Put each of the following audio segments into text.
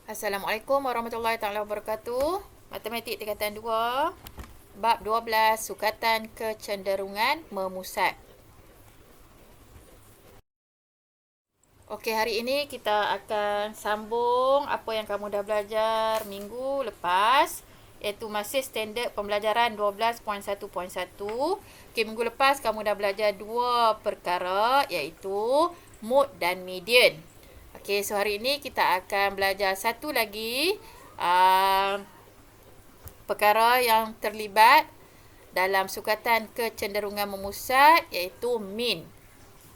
Assalamualaikum warahmatullahi taala wabarakatuh. Matematik tingkatan 2, bab 12, sukatan kecenderungan memusat. Okey, hari ini kita akan sambung apa yang kamu dah belajar minggu lepas, iaitu masih standard pembelajaran 12.1.1. Okey, minggu lepas kamu dah belajar dua perkara, iaitu mode dan median. Okey, so hari ini kita akan belajar satu lagi perkara yang terlibat dalam sukatan kecenderungan memusat, iaitu mean.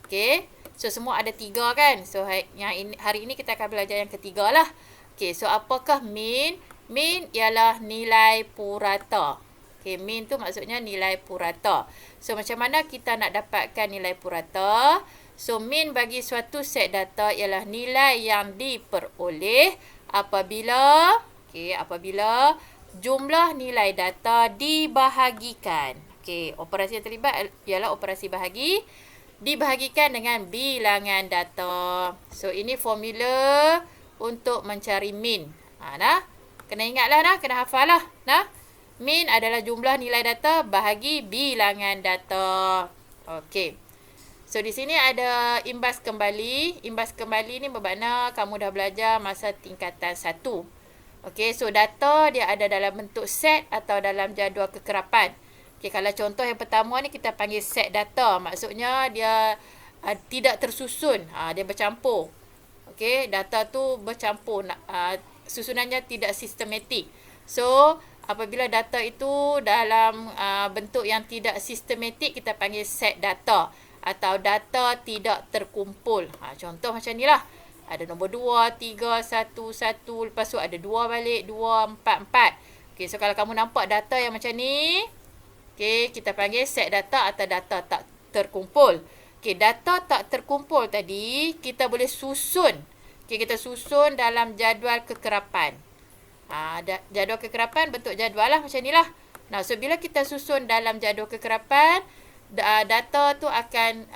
Okey, so semua ada 3 kan. So hari ini kita akan belajar yang ketiga lah. Okey, so apakah mean? Mean ialah nilai purata. Okey, mean tu maksudnya nilai purata. So macam mana kita nak dapatkan nilai purata? So mean bagi suatu set data ialah nilai yang diperoleh apabila jumlah nilai data dibahagikan. Okey, operasi yang terlibat ialah operasi bahagi dibahagikan dengan bilangan data. So ini formula untuk mencari mean. Nah, kena ingatlah nah, kena hafal lah. Nah, mean adalah jumlah nilai data bahagi bilangan data. Okey. So di sini ada imbas kembali. Imbas kembali ni bermakna kamu dah belajar masa tingkatan 1. Okey, so data dia ada dalam bentuk set atau dalam jadual kekerapan. Okey, kalau contoh yang pertama ni kita panggil set data. Maksudnya dia tidak tersusun. Dia bercampur. Okey, data tu bercampur. Susunannya tidak sistematik. So, apabila data itu dalam bentuk yang tidak sistematik, kita panggil set data. Atau data tidak terkumpul. Contoh macam ni lah. Ada nombor 2, 3, 1, 1. Lepas tu ada 2 balik, 2, 4, 4. Okey, so kalau kamu nampak data yang macam ni, okey, kita panggil set data atau data tak terkumpul. Okey, data tak terkumpul tadi, kita boleh susun. Okey, kita susun dalam jadual kekerapan. Jadual kekerapan bentuk jadual lah macam ni lah. Nah, so bila kita susun dalam jadual kekerapan, data tu akan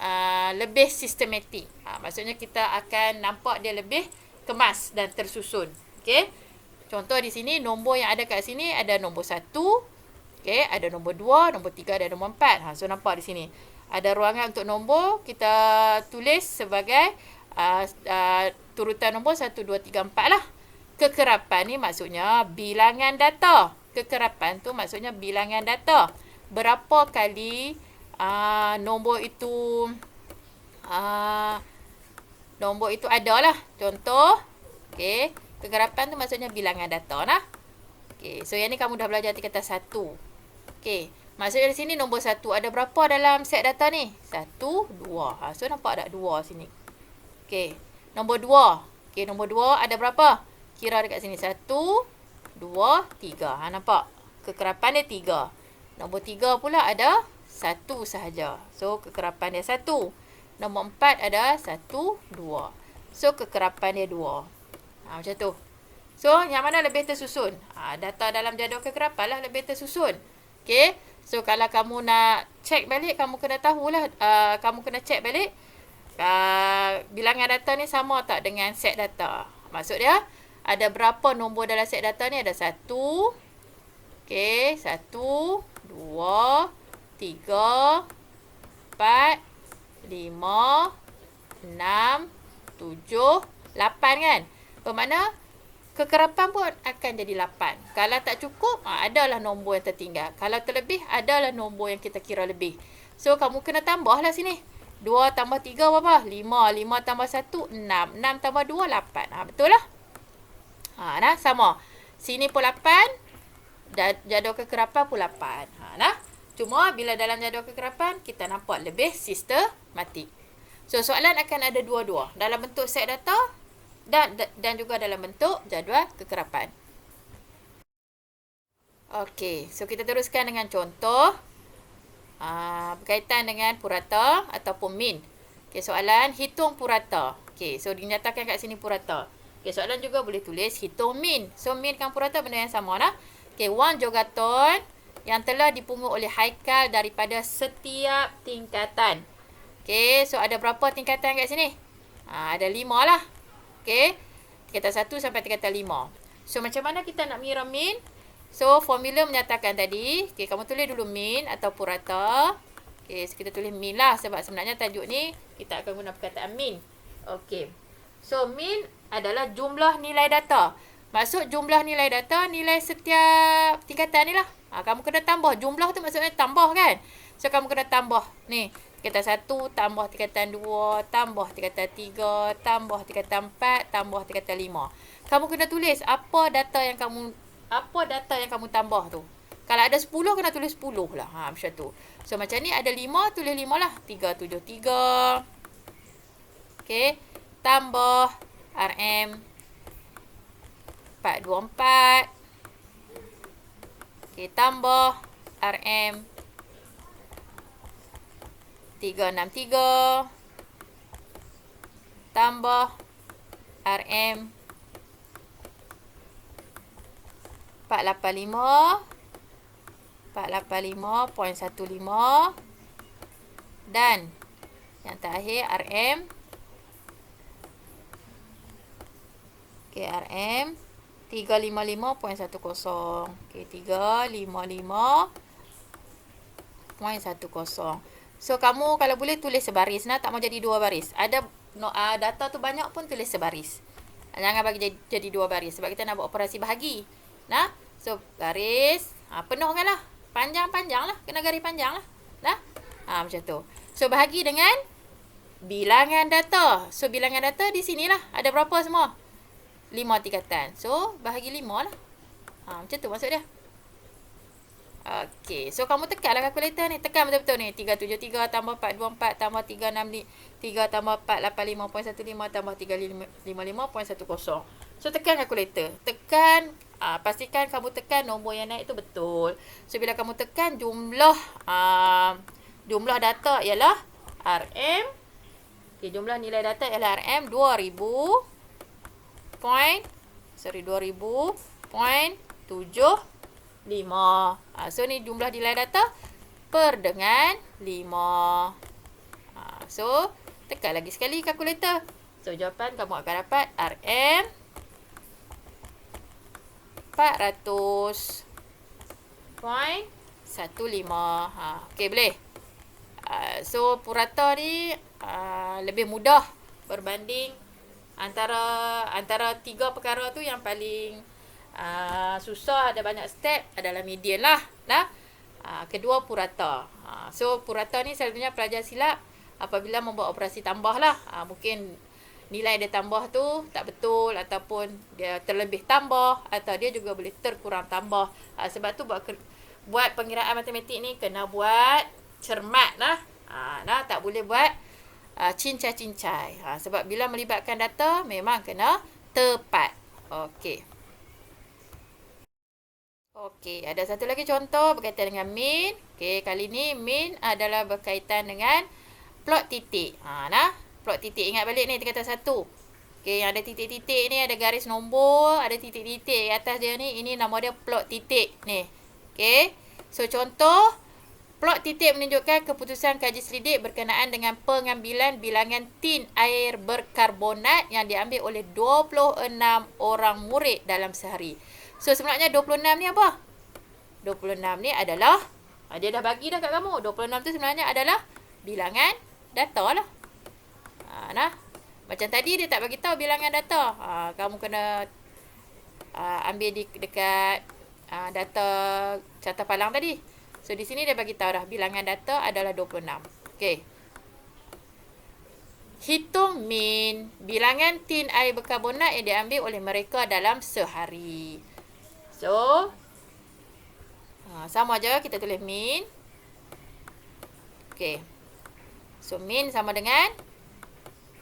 lebih sistematik. Maksudnya kita akan nampak dia lebih kemas dan tersusun. Okey. Contoh di sini nombor yang ada kat sini ada nombor 1. Okey, ada nombor 2, nombor 3, ada nombor 4. So nampak di sini. Ada ruangan untuk nombor, kita tulis sebagai turutan nombor 1, 2, 3, 4 lah. Kekerapan ni maksudnya bilangan data. Kekerapan tu maksudnya bilangan data. Berapa kali nombor itu ada lah. Contoh, okey, kekerapan tu maksudnya bilangan data lah. Okey, so yang ni kamu dah belajar tingkatan 1. Okey, maksudnya di sini nombor 1 ada berapa dalam set data ni? 1, 2. So nampak ada 2 sini. Okey, nombor 2. Okey, nombor 2 ada berapa? Kira dekat sini 1, 2, 3. Nampak? Kekerapan dia 3. Nombor 3 pula ada 1 sahaja. So kekerapan dia 1. Nombor 4 ada 1, 2. So kekerapan dia 2. Macam tu. So yang mana lebih tersusun? Data dalam jadual kekerapan lah lebih tersusun. Okay. So kalau kamu nak check balik, kamu kena tahulah. Kamu kena check balik. Bilangan data ni sama tak dengan set data. Maksud dia, ada berapa nombor dalam set data ni? Ada 1. Okay. 1, 2, 3, 4, 5, 6, 7, 8 kan? Bermakna kekerapan pun akan jadi 8. Kalau tak cukup, adalah nombor yang tertinggal. Kalau terlebih, adalah nombor yang kita kira lebih. So, kamu kena tambahlah sini. 2 tambah 3 berapa? 5. 5 tambah 1, 6. 6 tambah 2, 8. Betul lah? Nah, sama. Sini pun 8. Jadual kekerapan pun 8. Nah. Cuma bila dalam jadual kekerapan, kita nampak lebih sistematik. So, soalan akan ada dua-dua. Dalam bentuk set data dan juga dalam bentuk jadual kekerapan. Okey, so kita teruskan dengan contoh berkaitan dengan purata ataupun mean. Okey, soalan hitung purata. Okey, so dinyatakan kat sini purata. Okey, soalan juga boleh tulis hitung mean. So, mean dengan purata benda yang sama lah. Okey, wang jogaton yang telah dipungut oleh Haikal daripada setiap tingkatan. Okey, so ada berapa tingkatan kat sini? Ada 5 lah. Okey. tingkatan 1 sampai tingkatan 5. So, macam mana kita nak mengira min? So, formula menyatakan tadi, okay, kamu tulis dulu min atau purata. Okay, so kita tulis min lah sebab sebenarnya tajuk ni kita akan guna perkataan min. Okay. So, min adalah jumlah nilai data. Maksud jumlah nilai data, nilai setiap tingkatan ni lah. Kamu kena tambah. Jumlah tu maksudnya tambah kan? So, kamu kena tambah. Ni, tingkatan 1 tambah tingkatan 2, tambah tingkatan 3, tambah tingkatan 4, tambah tingkatan 5. Kamu kena tulis apa data yang kamu tambah tu. Kalau ada 10, kena tulis 10 lah. Macam tu. So, macam ni ada 5, tulis 5 lah. 373. Okay. Tambah RM 424. Okay. Tambah RM 363. Tambah RM 485. 485.15 dan yang terakhir RM RM 355.10. Okay, 355.10. So, kamu kalau boleh tulis sebaris. Tak mau jadi dua baris. Ada data tu banyak pun tulis sebaris. Jangan bagi jadi dua baris. Sebab kita nak buat operasi bahagi. So, garis. Penuhkan lah. Panjang-panjang lah. Kena garis panjang lah. Macam tu. So, bahagi dengan bilangan data. So, bilangan data di sinilah. Ada berapa semua? 5 tingkatan. So, bahagi 5 lah. Macam tu maksud dia. Okey. So, kamu tekanlah kalkulator ni. Tekan betul-betul ni. 373 tambah 424 tambah 363 tambah 485.15 tambah 355.10. So, tekan kalkulator. Tekan. Pastikan kamu tekan nombor yang naik tu betul. So, bila kamu tekan jumlah data ialah RM. Okay, jumlah nilai data ialah RM 2000.75. So, ni jumlah nilai data per dengan 5. So, tekan lagi sekali kalkulator. So, jawapan kamu akan dapat RM 400.15. Okey, boleh. So, purata ni lebih mudah berbanding antara tiga perkara tu yang paling susah, ada banyak step adalah median lah. Kedua purata. So, purata ni selalunya pelajar silap apabila membuat operasi tambah lah. Mungkin nilai dia tambah tu tak betul ataupun dia terlebih tambah atau dia juga boleh terkurang tambah. Sebab tu buat pengiraan matematik ni kena buat cermat lah. Tak boleh buat cincai-cincai. Sebab bila melibatkan data memang kena tepat. Okey. Okey, ada satu lagi contoh berkaitan dengan min. Okey, kali ni min adalah berkaitan dengan plot titik. Plot titik. Ingat balik ni tingkatan 1. Okey, yang ada titik-titik ni ada garis nombor, ada titik-titik atas dia ni. Ini nama dia plot titik ni. Okey. So, contoh plot titik menunjukkan keputusan kaji selidik berkenaan dengan pengambilan bilangan tin air berkarbonat yang diambil oleh 26 orang murid dalam sehari. So, sebenarnya 26 ni apa? 26 ni adalah, dia dah bagi dah kat kamu. 26 tu sebenarnya adalah bilangan data lah. Macam tadi dia tak bagi tahu bilangan data. Kamu kena ambil dekat data carta palang tadi. So, di sini dia bagi tahu dah bilangan data adalah 26. Okey. Hitung min bilangan tin air berkarbonat yang diambil oleh mereka dalam sehari. So, sama je kita tulis min. Okey. So, min sama dengan,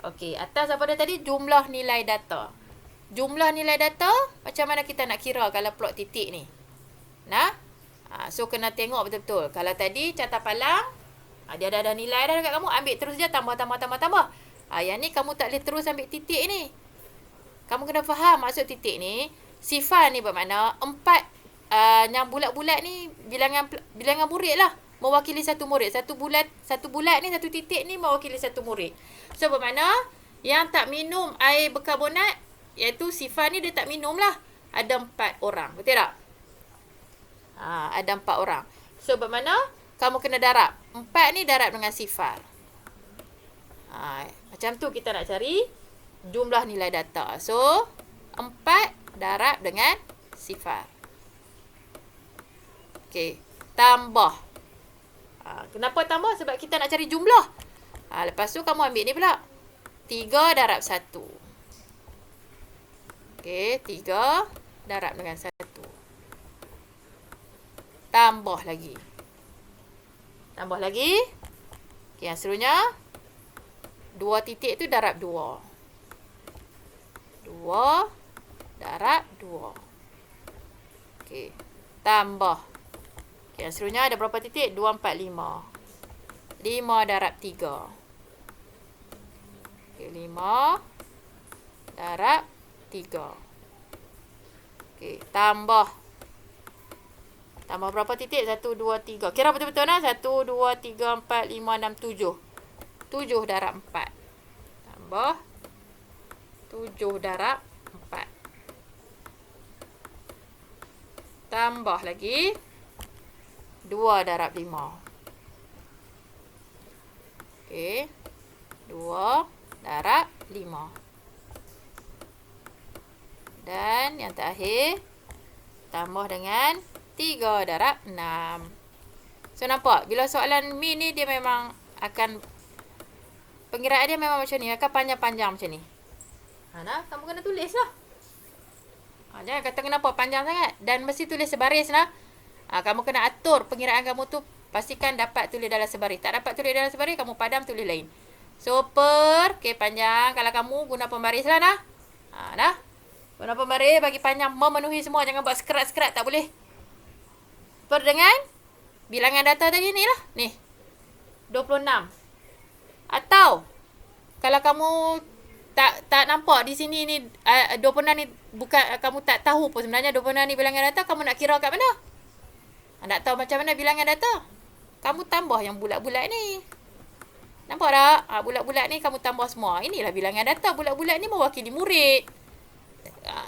okey, atas apa dah tadi? Jumlah nilai data. Jumlah nilai data, macam mana kita nak kira kalau plot titik ni? So, kena tengok betul-betul. Kalau tadi carta palang, dia dah ada nilai dah dekat kamu. Ambil terus je, tambah. Yang ni kamu tak boleh terus ambil titik ni. Kamu kena faham maksud titik ni. Sifar ni bermakna 4 yang bulat-bulat ni bilangan murid lah. Mewakili satu murid. Satu bulat ni, satu titik ni mewakili satu murid. So, bermakna yang tak minum air berkarbonat, iaitu Sifar ni dia tak minum lah. Ada 4 orang. Betul tak? Ada 4 orang. So, bermakna kamu kena darab. 4 ni darab dengan Sifar. Macam tu kita nak cari jumlah nilai data. So, 4 darab dengan Sifar. Okey. Tambah. Kenapa tambah? Sebab kita nak cari jumlah. Lepas tu kamu ambil ni pula. 3 darab 1. Okey. 3 darab dengan 1. Tambah lagi. Tambah lagi. Okey, yang seterusnya 2 titik tu darab 2. 2 darab 2. Okey. Tambah. Okey, yang seterusnya ada berapa titik? 2, 4, 5. 5 darab 3. Okey, 5 darab 3. Okey, tambah. Tambah berapa titik? 1, 2, 3. Kira betul-betul lah. 1, 2, 3, 4, 5, 6, 7. 7 darab 4. Tambah 7 darab 4. Tambah lagi 2 darab 5. Okey. 2 darab 5. Dan yang terakhir, tambah dengan 3 darab 6. So, nampak? Bila soalan min ni, dia memang akan, pengiraan dia memang macam ni. Akan panjang-panjang macam ni. Nah, kamu kena tulis lah. Jangan kata kenapa panjang sangat. Dan mesti tulis sebaris lah. Kamu kena atur pengiraan kamu tu. Pastikan dapat tulis dalam sebaris. Tak dapat tulis dalam sebaris, kamu padam tulis lain. So, okey, panjang. Kalau kamu guna pembaris lah, nah. Nah. Guna pembaris, bagi panjang, memenuhi semua. Jangan buat sekerat-sekerat, tak boleh. Dengan bilangan data tadi ni lah. Ni. 26. Atau, kalau kamu tak nampak di sini ni, 26 ni, bukan kamu tak tahu pun sebenarnya 26 ni bilangan data, kamu nak kira kat mana? Nak tahu macam mana bilangan data? Kamu tambah yang bulat-bulat ni. Nampak tak? Bulat-bulat ni kamu tambah semua. Inilah bilangan data. Bulat-bulat ni mewakili murid.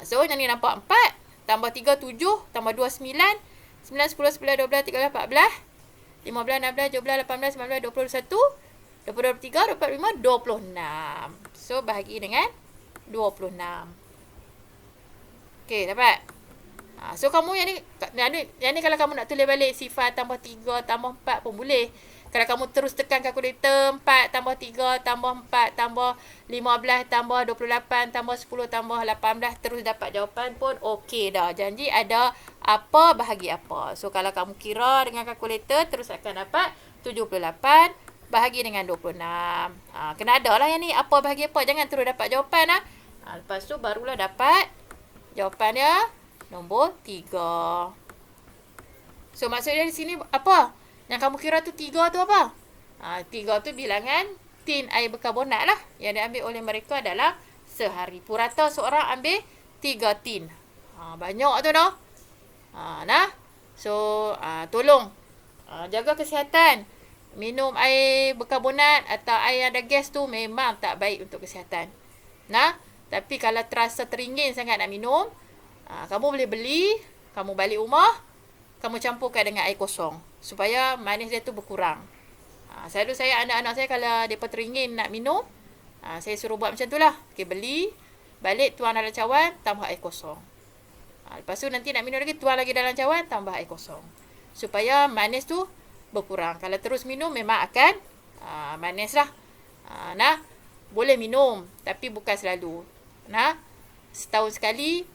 So, yang ni nampak 4. Tambah 3, 7. Tambah 2, 9. 9, 10, 11, 12, 13, 14. 15, 16, 17, 18, 19, 20, 21. 22, 23, 24, 25, 26. So, bahagi dengan 26. Okey, dapat? So, kamu yang ni kalau kamu nak tulis balik Sifar tambah 3 tambah 4 pun boleh. Kalau kamu terus tekan kalkulator 4 tambah 3 tambah 4 tambah 15 tambah 28 tambah 10 tambah 18 terus dapat jawapan pun okey dah. Janji ada apa bahagi apa. So, kalau kamu kira dengan kalkulator terus akan dapat 78 bahagi dengan 26. Kena ada lah yang ni apa bahagi apa. Jangan terus dapat jawapan lah. Lepas tu barulah dapat jawapannya nombor 3. So, maksudnya di sini apa? Yang kamu kira tu 3 tu apa? 3 tu bilangan tin air berkarbonat lah. Yang diambil oleh mereka adalah sehari. Purata seorang ambil 3 tin. Banyak tu dah. Nah. So, tolong jaga kesihatan. Minum air berkarbonat atau air yang ada gas tu memang tak baik untuk kesihatan. Nah. Tapi kalau terasa teringin sangat nak minum, kamu boleh beli, kamu balik rumah, kamu campurkan dengan air kosong. Supaya manis dia tu berkurang. Selalu saya, anak-anak saya kalau mereka teringin nak minum, saya suruh buat macam tu lah. Okay, beli, balik tuang dalam cawan, tambah air kosong. Lepas tu nanti nak minum lagi, tuang lagi dalam cawan, tambah air kosong. Supaya manis tu berkurang. Kalau terus minum, memang akan manis lah. Nah, boleh minum, tapi bukan selalu. Nah, setahun sekali,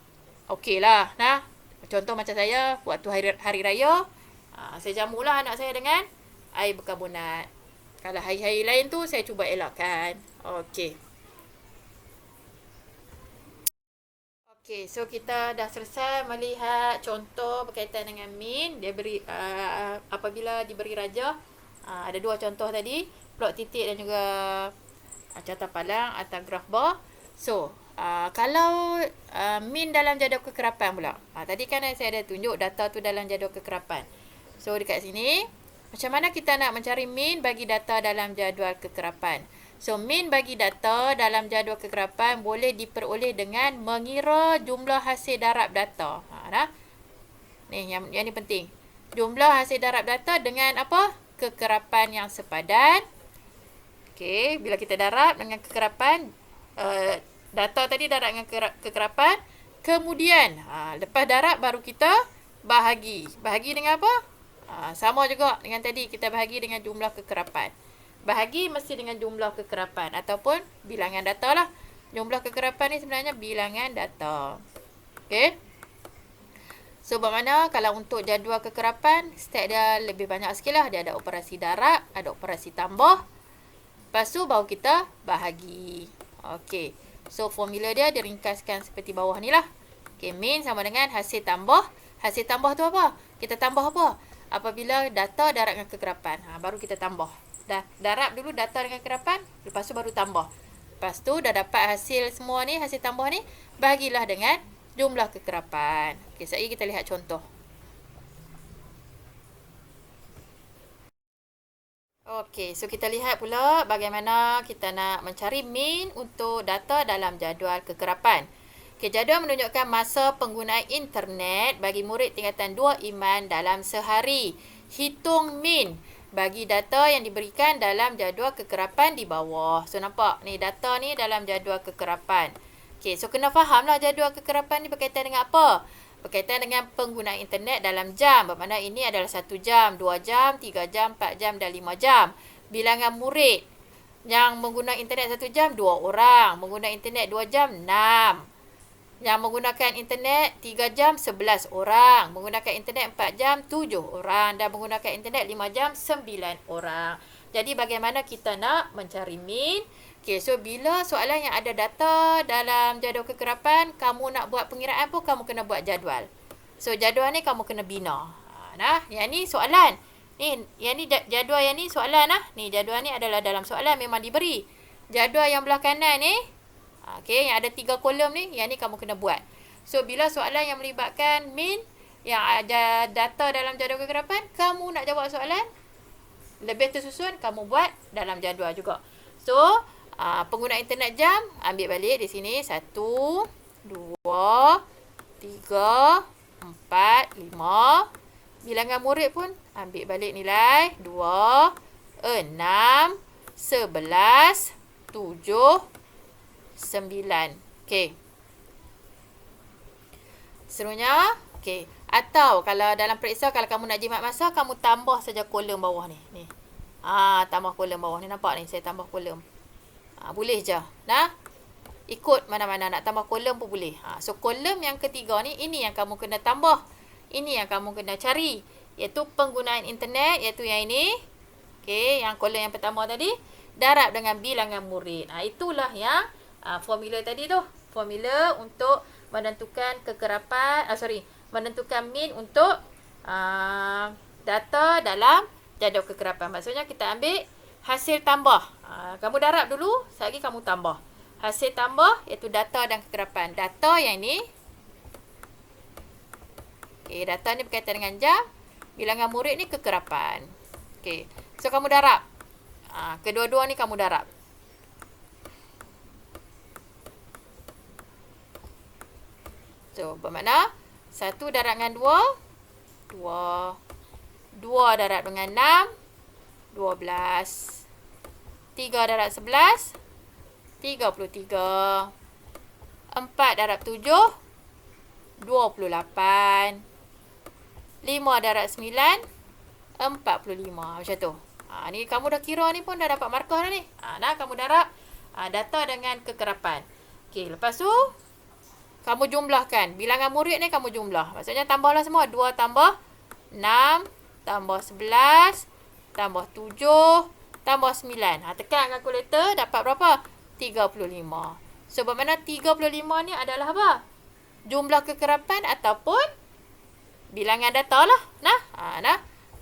okey lah. Nah, contoh macam saya, waktu hari raya, saya jamulah anak saya dengan air berkarbonat. Kalau hari-hari lain tu, saya cuba elakkan. Okey. Okey, so kita dah selesai melihat contoh berkaitan dengan min. Dia beri apabila diberi rajah. Ada 2 contoh tadi, plot titik dan juga carta palang atau graf bar. So, kalau min dalam jadual kekerapan pula. Tadi kan saya dah tunjuk data tu dalam jadual kekerapan. So, dekat sini, macam mana kita nak mencari min bagi data dalam jadual kekerapan? So, min bagi data dalam jadual kekerapan boleh diperoleh dengan mengira jumlah hasil darab data. Dah. Ni, yang ni penting. Jumlah hasil darab data dengan apa? Kekerapan yang sepadan. Okey, bila kita darab dengan kekerapan, data tadi darab dengan kekerapan. Kemudian, lepas darab baru kita bahagi. Bahagi dengan apa? Sama juga dengan tadi, kita bahagi dengan jumlah kekerapan. Bahagi mesti dengan jumlah kekerapan ataupun bilangan data lah. Jumlah kekerapan ni sebenarnya bilangan data. Okey. So, bermakna kalau untuk jadual kekerapan, step dia lebih banyak sikit lah. Dia ada operasi darab, ada operasi tambah. Lepas tu baru kita bahagi. Okey. So, formula dia diringkaskan seperti bawah ni lah. Okey, min sama dengan hasil tambah. Hasil tambah tu apa? Kita tambah apa? Apabila data darab dengan kekerapan. Baru kita tambah. Dah darab dulu data dengan kekerapan, lepas tu baru tambah. Lepas tu dah dapat hasil semua ni, hasil tambah ni, bagilah dengan jumlah kekerapan. Okey, sekejap kita lihat contoh. Okey, so kita lihat pula bagaimana kita nak mencari min untuk data dalam jadual kekerapan. Okey, jadual menunjukkan masa penggunaan internet bagi murid tingkatan 2 Iman dalam sehari. Hitung min bagi data yang diberikan dalam jadual kekerapan di bawah. So, nampak ni data ni dalam jadual kekerapan. Okey, so kena fahamlah jadual kekerapan ni berkaitan dengan apa? Berkaitan dengan penggunaan internet dalam jam. Bermakna ini adalah 1 jam, 2 jam, 3 jam, 4 jam dan 5 jam. Bilangan murid yang menggunakan internet 1 jam, 2 orang. Menggunakan internet 2 jam, 6. Yang menggunakan internet 3 jam, 11 orang. Menggunakan internet 4 jam, 7 orang. Dan menggunakan internet 5 jam, 9 orang. Jadi, bagaimana kita nak mencari min? Okay, so bila soalan yang ada data dalam jadual kekerapan, kamu nak buat pengiraan pun, kamu kena buat jadual. So, jadual ni kamu kena bina. Nah, yang ni soalan. Yang ni jadual yang ni soalan lah. Ni jadual ni adalah dalam soalan memang diberi. Jadual yang belah kanan ni, okey, yang ada 3 kolom ni, yang ni kamu kena buat. So, bila soalan yang melibatkan min, yang ada data dalam jadual kekerapan, kamu nak jawab soalan, lebih tersusun, kamu buat dalam jadual juga. So, pengguna internet jam, ambil balik di sini. 1, 2, 3, 4, 5. Bilangan murid pun, ambil balik nilai. 2, 6, 11, 7, 9. Okey. Seterusnya, okey. Atau kalau dalam periksa, kalau kamu nak jimat masa, kamu tambah saja kolom bawah ni. Ni. Tambah kolom bawah ni. Nampak ni, saya tambah kolom. Boleh je. Nah. Ikut mana-mana nak tambah kolom pun boleh. So, kolom yang ketiga ni, ini yang kamu kena tambah. Ini yang kamu kena cari. Iaitu penggunaan internet, iaitu yang ini. Okey, yang kolom yang pertama tadi. Darab dengan bilangan murid. Itulah yang formula tadi tu. Formula untuk menentukan kekerapan, menentukan min untuk data dalam jadual kekerapan. Maksudnya kita ambil hasil tambah. Kamu darab dulu, sekali lagi kamu tambah. Hasil tambah iaitu data dan kekerapan. Data yang ni, okey, data ni berkaitan dengan jam. Bilangan murid ni kekerapan. Okey, so kamu darab. Kedua-dua ni kamu darab. So, bermakna 1 darab dengan 2, 2. 2 darab dengan 6, 12. 3 darab 11, 33. 4 darab 7, 28. 5 darab 9, 45. Macam tu. Ni kamu dah kira ni pun dah dapat markah dah ni. Nah, kamu darab data dengan kekerapan. Okey, lepas tu kamu jumlahkan. Bilangan murid ni kamu jumlah. Maksudnya tambahlah semua. 2 tambah 6, tambah 11, tambah 7, tambah 9. Tekan kalkulator, dapat berapa? 35. So, bermakna 35 ni adalah apa? Jumlah kekerapan ataupun bilangan data lah. Nah.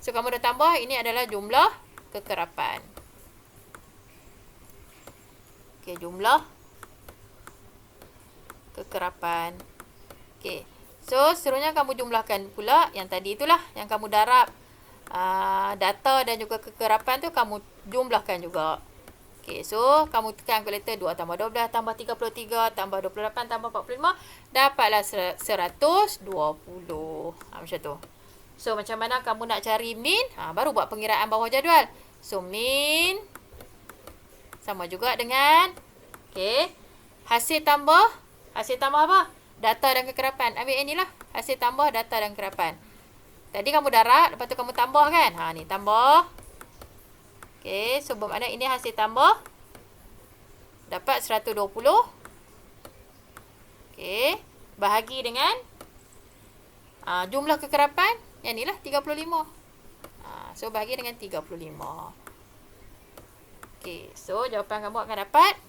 So, kamu dah tambah. Ini adalah jumlah kekerapan. Okey, jumlah kekerapan. Okey. So, seterusnya kamu jumlahkan pula yang tadi itulah. Yang kamu darab data dan juga kekerapan tu kamu jumlahkan juga. Okay, so kamu tekan kalkulator 2 tambah 12 tambah 33 tambah 28 tambah 45. Dapatlah 120. Macam tu. So, macam mana kamu nak cari min? Baru buat pengiraan bawah jadual. So, min sama juga dengan hasil tambah apa? Data dan kekerapan. Ambil yang ni lah. Hasil tambah data dan kekerapan. Tadi kamu darat, lepas tu kamu tambah kan? Ni tambah. So bermakna ini hasil tambah. Dapat 120. Bahagi dengan jumlah kekerapan. Yang ni lah 35. So bahagi dengan 35. So jawapan kamu akan dapat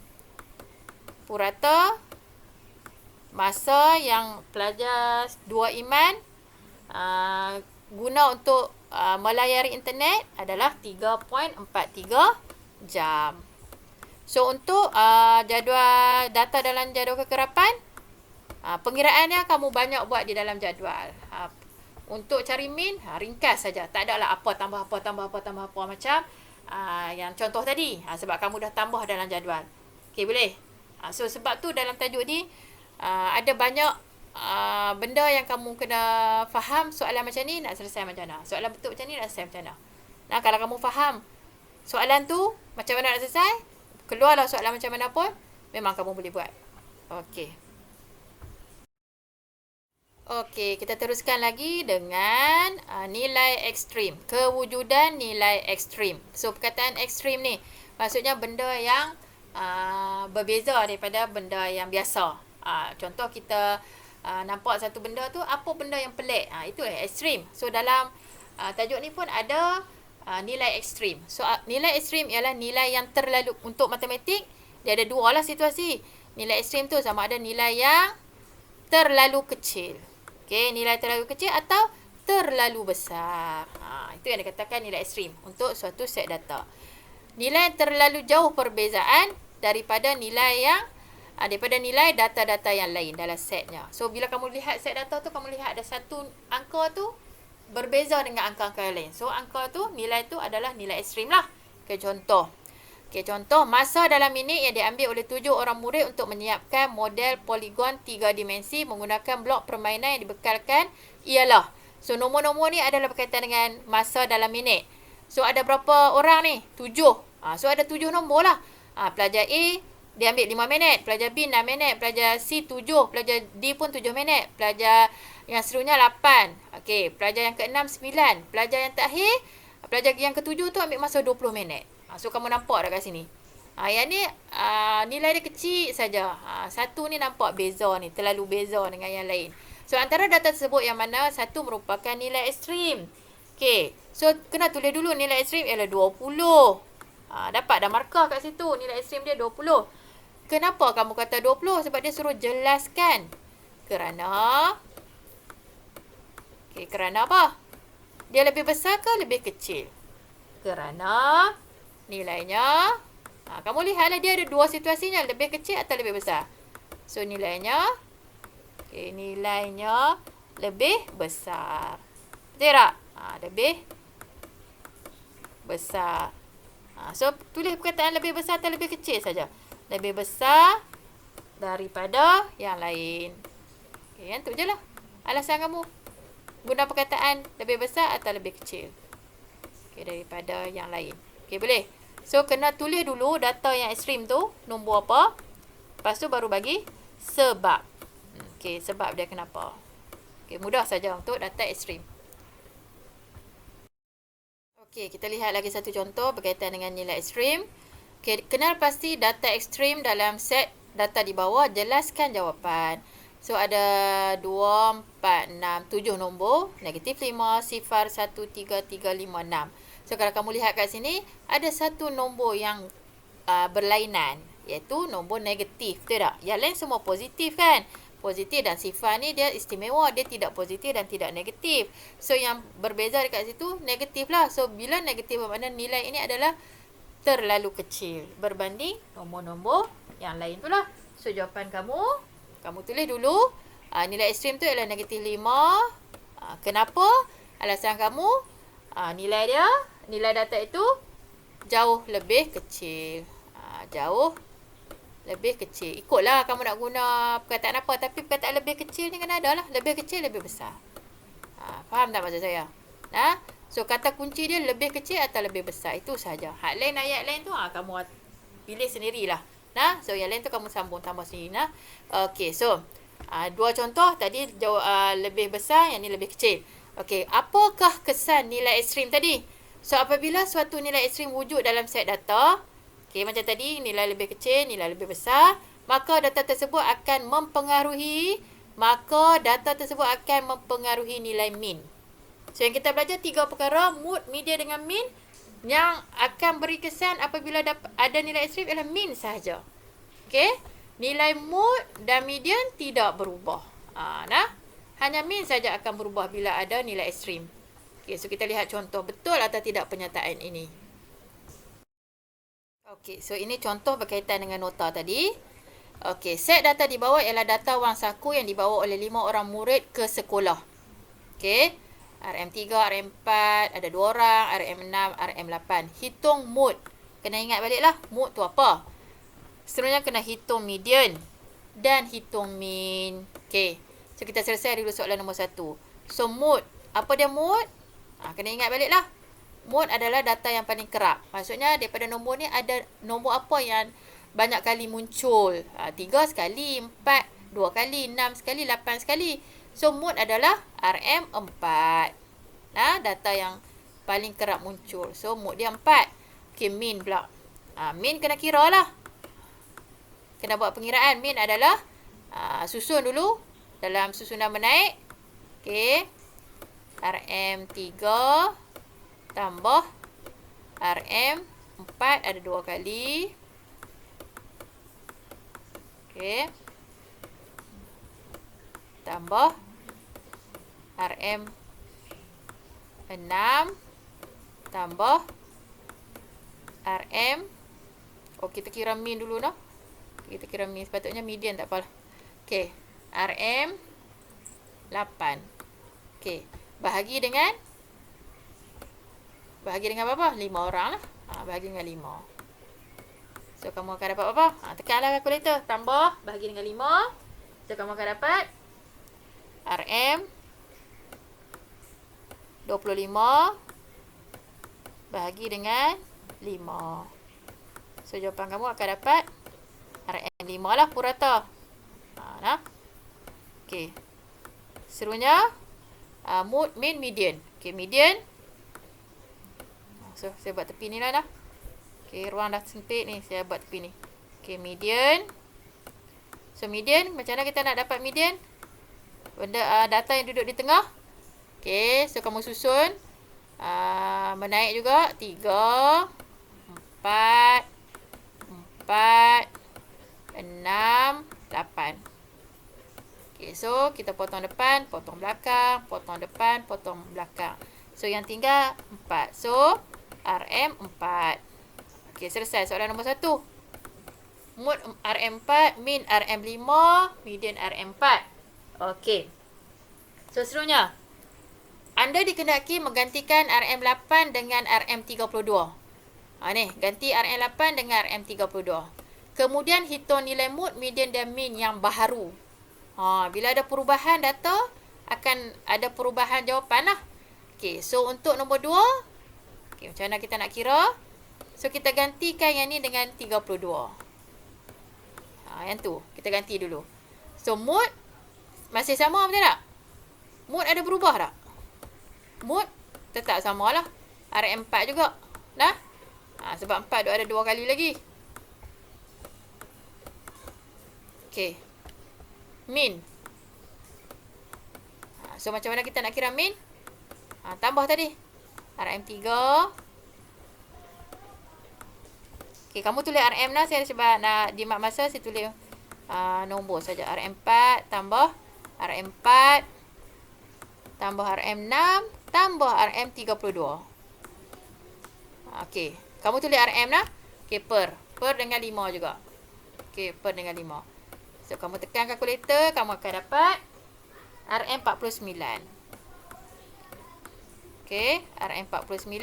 purata masa yang pelajar 2 Iman guna untuk melayari internet adalah 3.43 jam. So untuk jadual data dalam jadual kekerapan, pengiraannya kamu banyak buat di dalam jadual. Untuk cari min, ringkas saja. Tak adalah apa tambah apa macam yang contoh tadi. Sebab kamu dah tambah dalam jadual. Boleh? So sebab tu dalam tajuk ni ada banyak benda yang kamu kena faham. Soalan macam ni nak selesai macam mana. Soalan betul macam ni nak selesai macam mana. Nah, kalau kamu faham soalan tu macam mana nak selesai, keluarlah soalan macam mana pun, memang kamu boleh buat. Okey, kita teruskan lagi dengan nilai ekstrim. Kewujudan nilai ekstrim. So, perkataan ekstrim ni maksudnya benda yang berbeza daripada benda yang biasa. Contoh kita nampak satu benda tu, apa benda yang pelik. Itu ekstrim. So, dalam tajuk ni pun ada nilai ekstrim. So, nilai ekstrim ialah nilai yang terlalu, untuk matematik, dia ada dua lah situasi. Nilai ekstrim tu sama ada nilai yang terlalu kecil. Nilai terlalu kecil atau terlalu besar. Itu yang dikatakan nilai ekstrim untuk suatu set data. Nilai terlalu jauh perbezaan daripada nilai data-data yang lain dalam setnya. So, bila kamu lihat set data tu, kamu lihat ada satu angka tu berbeza dengan angka-angka yang lain. So, angka tu, nilai tu adalah nilai ekstrim lah. Contoh. Contoh, masa dalam minit yang diambil oleh 7 orang murid untuk menyiapkan model poligon 3 dimensi menggunakan blok permainan yang dibekalkan ialah. So, nombor-nombor ni adalah berkaitan dengan masa dalam minit. So, ada berapa orang ni? 7. So, ada 7 nombor lah. Pelajar A, dia ambil 5 minit. Pelajar B, 6 minit. Pelajar C, 7. Pelajar D pun 7 minit. Pelajar yang seterusnya 8. Pelajar yang ke-6, 9. Pelajar yang terakhir, pelajar yang ke-7 tu ambil masa 20 minit. So, kamu nampak dah kat sini. Yang ni nilai dia kecil saja. Satu ni nampak beza ni. Terlalu beza dengan yang lain. So, antara data tersebut yang mana satu merupakan nilai ekstrim. So, kena tulis dulu nilai ekstrim ialah 20. Dapat dah markah kat situ. Nilai ekstrim dia 20. Kenapa kamu kata 20? Sebab dia suruh jelaskan. Kerana apa? Dia lebih besar ke lebih kecil? Kerana nilainya, kamu lihatlah dia ada dua situasinya, lebih kecil atau lebih besar. So, nilainya lebih besar. Betul tak? Lebih besar. So, tulis perkataan lebih besar atau lebih kecil saja. Lebih besar daripada yang lain. Yang tu je lah alasan kamu guna perkataan lebih besar atau lebih kecil daripada yang lain. Boleh? So, kena tulis dulu data yang ekstrim tu, nombor apa. Lepas tu baru bagi sebab. Sebab dia kenapa. Mudah saja untuk data ekstrim. Kita lihat lagi satu contoh berkaitan dengan nilai ekstrim. Kenal pasti data ekstrim dalam set data di bawah. Jelaskan jawapan. So, ada 2, 4, 6, 7 nombor. Negatif 5, sifar, 1, 3, 3, 5, 6. So, kalau kamu lihat kat sini, ada satu nombor yang berlainan, iaitu nombor negatif. Betul tak? Yang lain semua positif kan? Positif dan sifar ni dia istimewa. Dia tidak positif dan tidak negatif. So, yang berbeza dekat situ, negatif lah. So, bila negatif bermakna nilai ini adalah terlalu kecil berbanding nombor-nombor yang lain tu lah. So, jawapan kamu tulis dulu. Nilai ekstrim tu ialah negatif 5. Kenapa? Alasan kamu, nilai data itu jauh lebih kecil. jauh lebih kecil. Ikutlah kamu nak guna perkataan apa. Tapi perkataan lebih kecil ni kena ada lah. Lebih kecil, lebih besar. Faham tak maksud saya? So, kata kunci dia lebih kecil atau lebih besar. Itu sahaja. Hak lain, ayat lain tu kamu pilih sendirilah. So, yang lain tu kamu sambung tambah sendiri. Okey, so dua contoh tadi lebih besar, yang ni lebih kecil. Okey, apakah kesan nilai ekstrim tadi? So, apabila suatu nilai ekstrim wujud dalam set data, okey, macam tadi, nilai lebih kecil, nilai lebih besar, maka data tersebut akan mempengaruhi nilai mean. So, yang kita belajar 3 perkara, mood, median dengan mean. Yang akan beri kesan apabila ada nilai ekstrim ialah mean sahaja. Okey, nilai mood dan median tidak berubah. Hanya mean saja akan berubah bila ada nilai ekstrim. Okey, so kita lihat contoh betul atau tidak pernyataan ini. Okey, so ini contoh berkaitan dengan nota tadi. Okey, set data di bawah ialah data wang saku yang dibawa oleh 5 orang murid ke sekolah. Okey, RM3, RM4, ada 2 orang, RM6, RM8. Hitung mood. Kena ingat baliklah, mood tu apa? Seterusnya kena hitung median dan hitung mean. Okey, so kita selesai dulu soalan nombor 1. So, mood. Apa dia mood? Kena ingat baliklah. Mood adalah data yang paling kerap. Maksudnya daripada nombor ni ada nombor apa yang banyak kali muncul. 3 sekali, 4, 2 kali, 6 sekali, 8 sekali. So, mood adalah RM4. Data yang paling kerap muncul. So, mood dia 4. Okey, mean pula. Mean kena kira lah. Kena buat pengiraan. Mean adalah susun dulu dalam susunan menaik. Okey. RM3 tambah RM4 ada 2 kali. Okey. Tambah RM6 tambah RM. Kita kira mean dulu noh. Kita kira mean, sepatutnya median tak apalah. Okey, RM8. Okey, bahagi dengan apa? 5 orang lah. Bahagi dengan 5. So, kamu akan dapat apa? Tekanlah kalkulator. Tambah, bahagi dengan 5. So, kamu akan dapat RM25 bahagi dengan 5. So, jawapan kamu akan dapat RM5 lah purata. Okey. Seterusnya, mood, mean, median. Okey, median. So, saya buat tepi ni lah dah. Okey, ruang dah sempit ni. Saya buat tepi ni. Okey, median. So, median. Macam mana kita nak dapat median? Data yang duduk di tengah. Okey, so kamu susun. Menaik juga. 3, 4, 6, 8. Okey, so kita potong depan, potong belakang, potong depan, potong belakang. So, yang tinggal 4. So, RM4. Okey, selesai soalan nombor 1. Mood RM4, mean RM5, median RM4. Okey. So, seterusnya. Anda dikehendaki menggantikan RM8 dengan RM32. Ni, ganti RM8 dengan RM32. Kemudian hitung nilai mood, median dan mean yang baharu. Bila ada perubahan data, akan ada perubahan jawapan lah. Okey, so untuk nombor 2, okey, macam mana kita nak kira? So, kita gantikan yang ni dengan 32. Yang tu, kita ganti dulu. So, mood masih sama betul tak? Mood ada berubah tak? Mood tetap sama lah. RM4 juga. Sebab 4 ada 2 kali lagi. Okey. Mean. So, macam mana kita nak kira mean? Tambah tadi. RM3. Okey, kamu tulis RM lah. Saya sebab nak jimat masa, saya tulis nombor saja. RM4 tambah RM4 tambah RM6 tambah RM32. Okey, kamu tulis RM lah. Okey, per dengan 5 juga. Okey, per dengan 5. So, kamu tekan kalkulator, kamu akan dapat RM49. Okey, RM49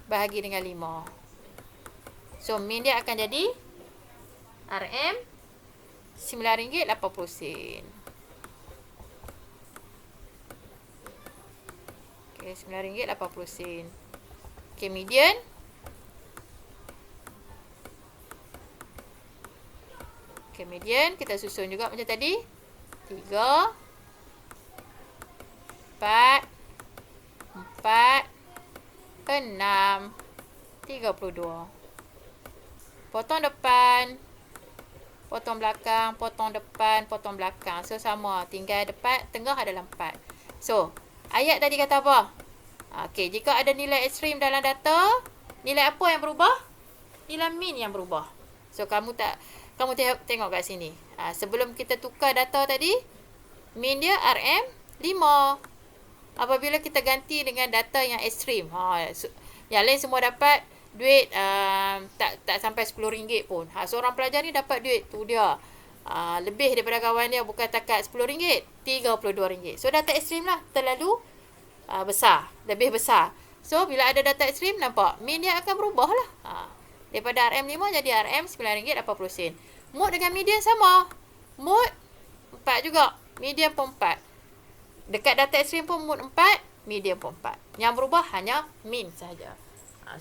bahagi dengan 5. So, min dia akan jadi RM RM9.80. Okay, RM9.80. Okay, median. Okay, median kita susun juga macam tadi. 3, 4, 4, 6, 32. Potong depan, potong belakang, potong depan, potong belakang. So, sama. Tinggal depan, tengah adalah 4. So, ayat tadi kata apa? Okey, jika ada nilai ekstrim dalam data, nilai apa yang berubah? Nilai min yang berubah. So, kamu tengok kat sini. Sebelum kita tukar data tadi, min dia RM5. Apabila kita ganti dengan data yang ekstrim, yang lain semua dapat duit tak sampai RM10 pun. Seorang pelajar ni dapat duit tu dia. Lebih daripada kawan dia, bukan takat RM10, RM32. So, data ekstrim lah terlalu besar, lebih besar. So, bila ada data ekstrim, nampak min dia akan berubah lah. Daripada RM5 jadi RM9.80. Mode dengan median sama. Mode 4 juga. Median pun 4. Dekat data ekstrim pun mode 4, median pun 4. Yang berubah hanya min sahaja.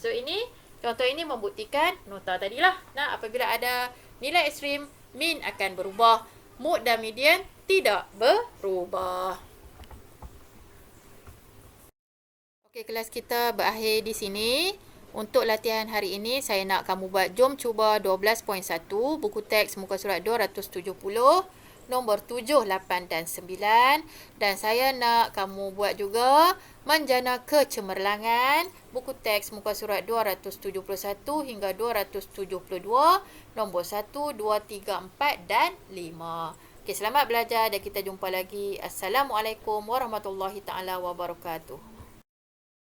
So, ini contoh ini membuktikan nota tadilah. Nah, apabila ada nilai ekstrim, min akan berubah. Mode dan median tidak berubah. Okey, kelas kita berakhir di sini. Untuk latihan hari ini, saya nak kamu buat jom cuba 12.1, buku teks muka surat 270, nombor 7, 8 dan 9. Dan saya nak kamu buat juga menjana kecemerlangan, buku teks muka surat 271 hingga 272, nombor 1, 2, 3, 4 dan 5. Okey, selamat belajar dan kita jumpa lagi. Assalamualaikum warahmatullahi taala wabarakatuh.